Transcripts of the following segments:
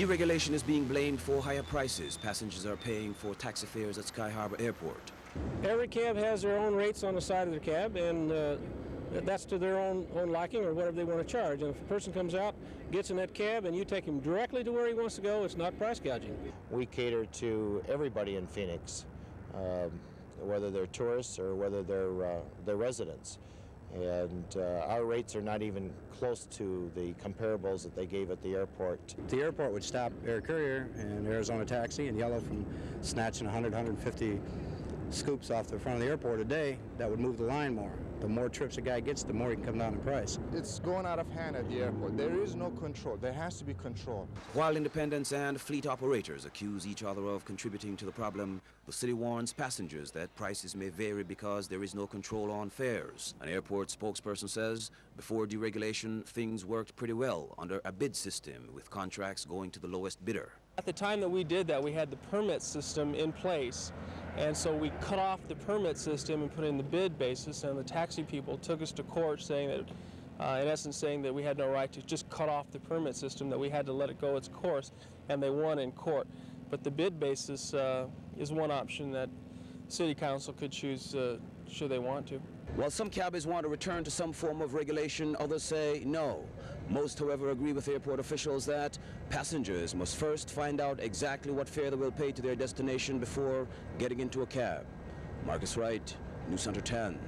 Deregulation is being blamed for higher prices passengers are paying for taxi fares at Sky Harbor Airport. Every cab has their own rates on the side of their cab, and that's to their own liking or whatever they want to charge. And if a person comes out, gets in that cab, and you take him directly to where he wants to go, it's not price gouging. We cater to everybody in Phoenix, whether they're tourists or whether they're residents. And our rates are not even close to the comparables that they gave at the airport. The airport would stop Air Courier and Arizona Taxi and Yellow from snatching 100, 150 scoops off the front of the airport a day. That would move the line more. The more trips a guy gets, the more he can come down in price. It's going out of hand at the airport. There is no control. There has to be control. While independents and fleet operators accuse each other of contributing to the problem, the city warns passengers that prices may vary because there is no control on fares. An airport spokesperson says before deregulation, things worked pretty well under a bid system with contracts going to the lowest bidder. At the time that we did that, we had the permit system in place. And so we cut off the permit system and put in the bid basis, and the taxi people took us to court saying that, in essence saying that we had no right to just cut off the permit system, that we had to let it go its course, and they won in court. But the bid basis is one option that City Council could choose should they want to. While some cabbies want to return to some form of regulation, others say no. Most, however, agree with airport officials that passengers must first find out exactly what fare they will pay to their destination before getting into a cab. Marcus Wright, News Center 10.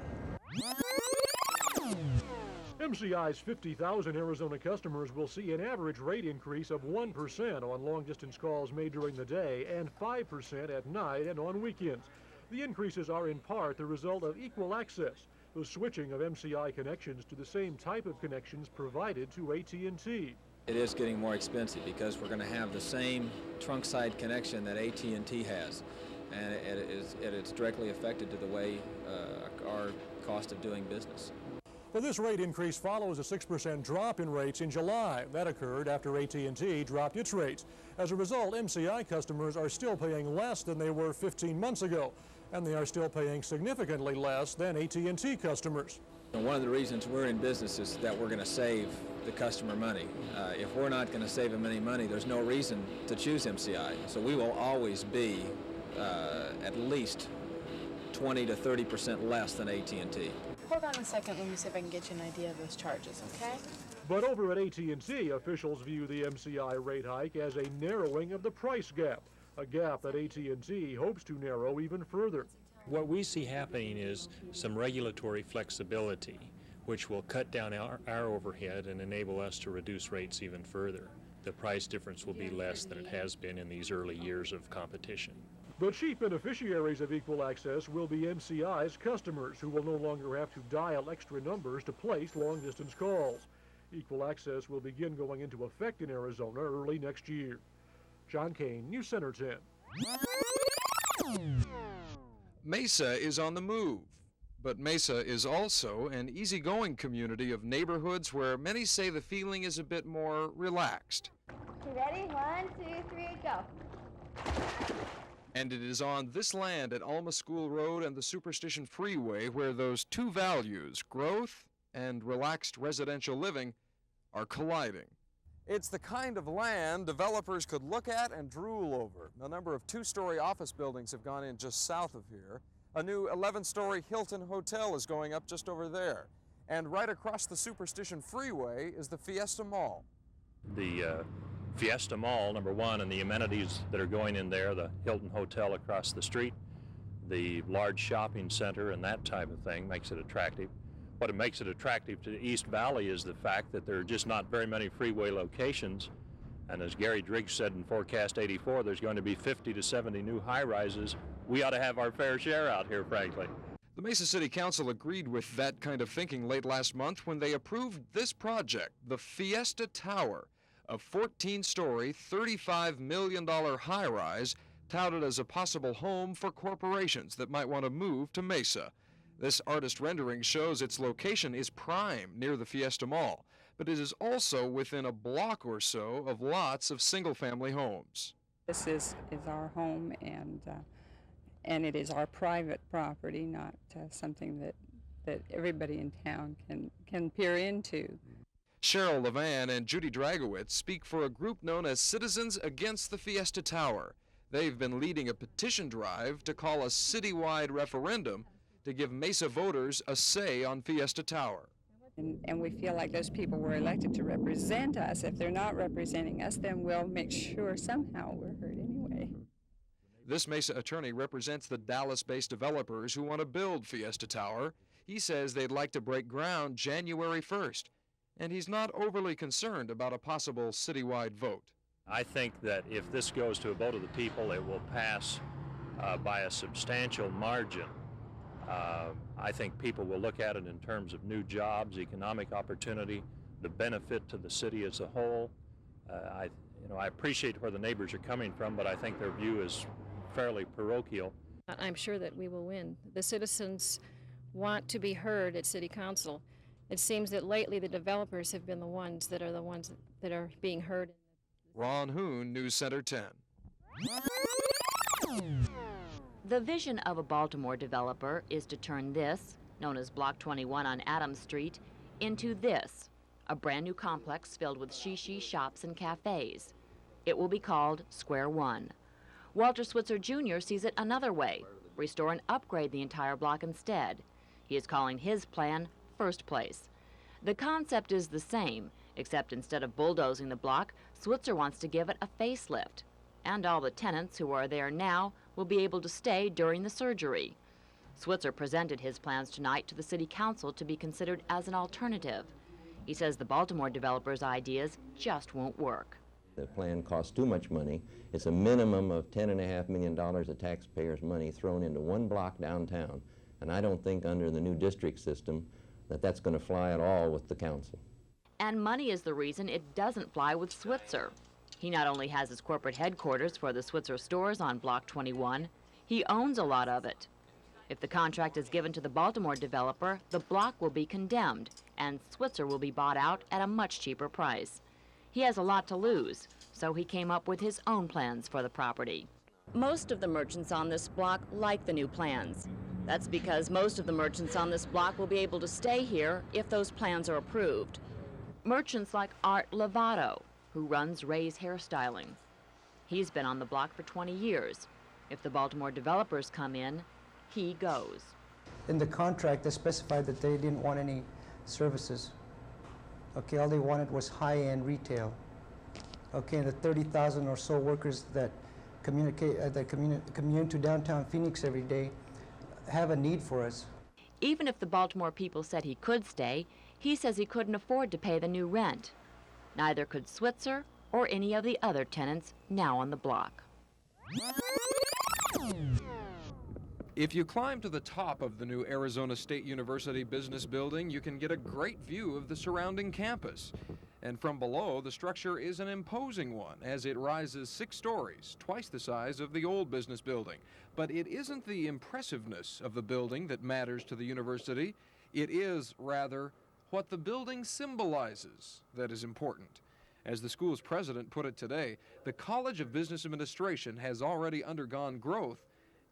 MCI's 50,000 Arizona customers will see an average rate increase of 1% on long-distance calls made during the day and 5% at night and on weekends. The increases are in part the result of equal access, the switching of MCI connections to the same type of connections provided to at&T. It is getting more expensive because we're going to have the same trunk side connection that at&T has, and it is directly affected to the way our cost of doing business. Well, this rate increase follows a 6% drop in rates in July. That occurred after at&T dropped its rates. As a result, MCI customers are still paying less than they were 15 months ago, and they are still paying significantly less than at&T customers. And one of the reasons we're in business is that we're going to save the customer money. If we're not going to save them any money, there's no reason to choose MCI. So we will always be at least 20 to 30% less than at&T. Hold on a second, let me see if I can get you an idea of those charges, okay? But over at at&T, officials view the MCI rate hike as a narrowing of the price gap, a gap that at&T hopes to narrow even further. What we see happening is some regulatory flexibility, which will cut down our overhead and enable us to reduce rates even further. The price difference will be less than it has been in these early years of competition. The chief beneficiaries of equal access will be MCI's customers, who will no longer have to dial extra numbers to place long-distance calls. Equal access will begin going into effect in Arizona early next year. John Kane, News Center 10. Mesa is on the move, but Mesa is also an easygoing community of neighborhoods where many say the feeling is a bit more relaxed. You ready? 1, 2, 3, go. And it is on this land at Alma School Road and the Superstition Freeway where those two values, growth and relaxed residential living, are colliding. It's the kind of land developers could look at and drool over. A number of two-story office buildings have gone in just south of here. A new 11-story Hilton Hotel is going up just over there. And right across the Superstition Freeway is the Fiesta Mall. The Fiesta Mall, number one, and the amenities that are going in there, the Hilton Hotel across the street, the large shopping center and that type of thing makes it attractive. What it makes it attractive to East Valley is the fact that there are just not very many freeway locations. And as Gary Driggs said in Forecast 84, there's going to be 50 to 70 new high-rises. We ought to have our fair share out here, frankly. The Mesa City Council agreed with that kind of thinking late last month when they approved this project, the Fiesta Tower, a 14-story, $35 million high-rise touted as a possible home for corporations that might want to move to Mesa. This artist rendering shows its location is prime near the Fiesta Mall, but it is also within a block or so of lots of single-family homes. This is our home, and it is our private property, not something that everybody in town can peer into. Cheryl Levan and Judy Dragowitz speak for a group known as Citizens Against the Fiesta Tower. They've been leading a petition drive to call a citywide referendum to give Mesa voters a say on Fiesta Tower. And we feel like those people were elected to represent us. If they're not representing us, then we'll make sure somehow we're heard anyway. This Mesa attorney represents the Dallas-based developers who want to build Fiesta Tower. He says they'd like to break ground January 1st, and he's not overly concerned about a possible citywide vote. I think that if this goes to a vote of the people, it will pass by a substantial margin. I think people will look at it in terms of new jobs, economic opportunity, the benefit to the city as a whole. I appreciate where the neighbors are coming from, but I think their view is fairly parochial. I'm sure that we will win. The citizens want to be heard at City Council. It seems that lately the developers have been the ones that are being heard. Ron Hoon, News Center 10. The vision of a Baltimore developer is to turn this, known as Block 21 on Adams Street, into this, a brand new complex filled with shishi shops and cafes. It will be called Square One. Walter Switzer Jr. sees it another way, restore and upgrade the entire block instead. He is calling his plan First Place. The concept is the same, except instead of bulldozing the block, Switzer wants to give it a facelift. And all the tenants who are there now will be able to stay during the surgery. Switzer presented his plans tonight to the City Council to be considered as an alternative. He says the Baltimore developers' ideas just won't work. The plan costs too much money. It's a minimum of $10.5 million of taxpayers' money thrown into one block downtown. And I don't think under the new district system that that's going to fly at all with the council. And money is the reason it doesn't fly with Switzer. He not only has his corporate headquarters for the Switzer stores on Block 21, he owns a lot of it. If the contract is given to the Baltimore developer, the block will be condemned, and Switzer will be bought out at a much cheaper price. He has a lot to lose, so he came up with his own plans for the property. Most of the merchants on this block like the new plans. That's because most of the merchants on this block will be able to stay here if those plans are approved. Merchants like Art Lovato, who runs Ray's Hairstyling. He's been on the block for 20 years. If the Baltimore developers come in, he goes. In the contract, they specified that they didn't want any services. Okay, all they wanted was high-end retail. Okay, and the 30,000 or so workers that commute to downtown Phoenix every day have a need for us. Even if the Baltimore people said he could stay, he says he couldn't afford to pay the new rent. Neither could Switzer or any of the other tenants now on the block. If you climb to the top of the new Arizona State University Business Building, you can get a great view of the surrounding campus. And from below, the structure is an imposing one, as it rises 6 stories, twice the size of the old business building. But it isn't the impressiveness of the building that matters to the university. It is, rather, what the building symbolizes that is important. As the school's president put it today, the College of Business Administration has already undergone growth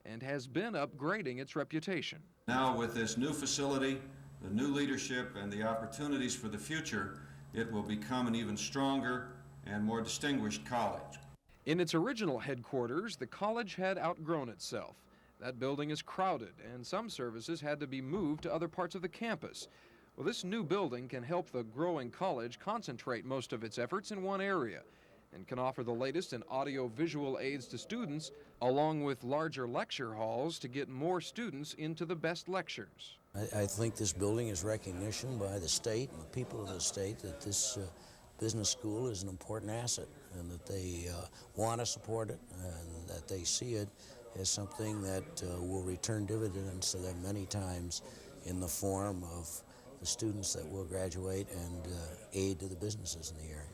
and has been upgrading its reputation. Now with this new facility, the new leadership, and the opportunities for the future, it will become an even stronger and more distinguished college. In its original headquarters, the college had outgrown itself. That building is crowded, and some services had to be moved to other parts of the campus. Well, this new building can help the growing college concentrate most of its efforts in one area and can offer the latest in audio-visual aids to students, along with larger lecture halls to get more students into the best lectures. I think this building is recognition by the state and the people of the state that this business school is an important asset and that they want to support it and that they see it as something that will return dividends to them many times in the form of the students that will graduate and aid to the businesses in the area.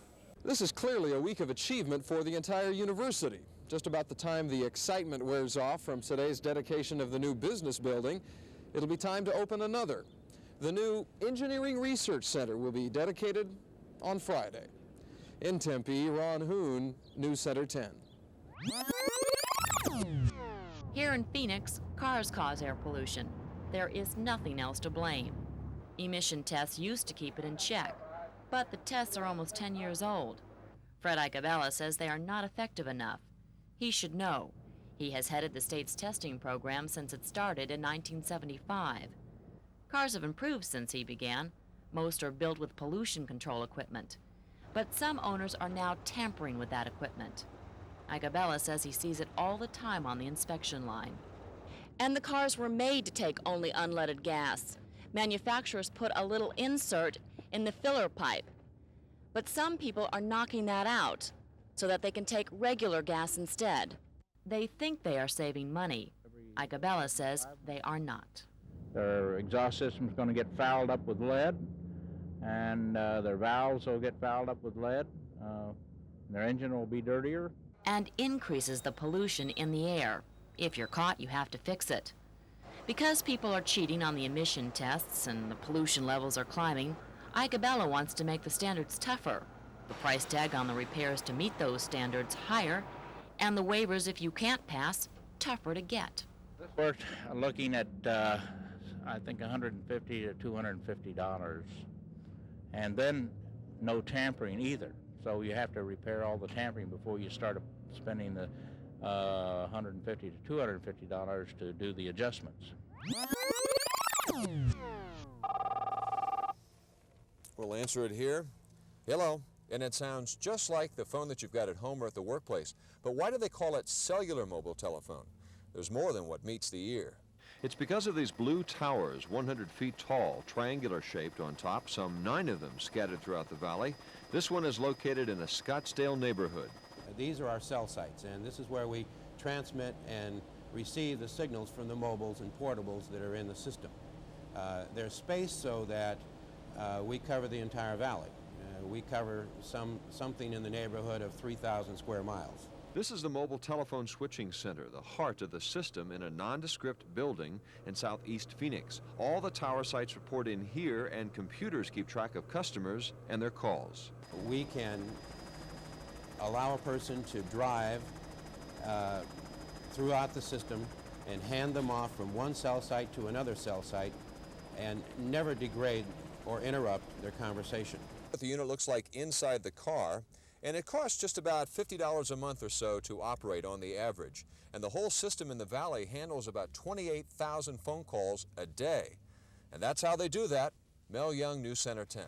This is clearly a week of achievement for the entire university. Just about the time the excitement wears off from today's dedication of the new business building, it'll be time to open another. The new Engineering Research Center will be dedicated on Friday. In Tempe, Ron Hoon, News Center 10. Here in Phoenix, cars cause air pollution. There is nothing else to blame. Emission tests used to keep it in check. But the tests are almost 10 years old. Fred Icabella says they are not effective enough. He should know. He has headed the state's testing program since it started in 1975. Cars have improved since he began. Most are built with pollution control equipment. But some owners are now tampering with that equipment. Icabella says he sees it all the time on the inspection line. And the cars were made to take only unleaded gas. Manufacturers put a little insert in the filler pipe. But some people are knocking that out so that they can take regular gas instead. They think they are saving money. Icabella says they are not. Their exhaust system's going to get fouled up with lead, and their valves will get fouled up with lead. Their engine will be dirtier. And increases the pollution in the air. If you're caught, you have to fix it. Because people are cheating on the emission tests and the pollution levels are climbing, Icabella wants to make the standards tougher, the price tag on the repairs to meet those standards higher, and the waivers, if you can't pass, tougher to get. We're looking at, I think, $150 to $250. And then no tampering either. So you have to repair all the tampering before you start spending the $150 to $250 to do the adjustments. We'll answer it here. Hello. And it sounds just like the phone that you've got at home or at the workplace. But why do they call it cellular mobile telephone? There's more than what meets the ear. It's because of these blue towers, 100 feet tall, triangular shaped on top, some 9 of them scattered throughout the valley. This one is located in a Scottsdale neighborhood. These are our cell sites, and this is where we transmit and receive the signals from the mobiles and portables that are in the system. There's space so that we cover the entire valley. We cover something in the neighborhood of 3,000 square miles. This is the Mobile Telephone Switching Center, the heart of the system in a nondescript building in southeast Phoenix. All the tower sites report in here, and computers keep track of customers and their calls. We can allow a person to drive throughout the system and hand them off from one cell site to another cell site and never degrade or interrupt their conversation. What the unit looks like inside the car, and it costs just about $50 a month or so to operate on the average. And the whole system in the valley handles about 28,000 phone calls a day. And that's how they do that. Mel Young, News Center 10.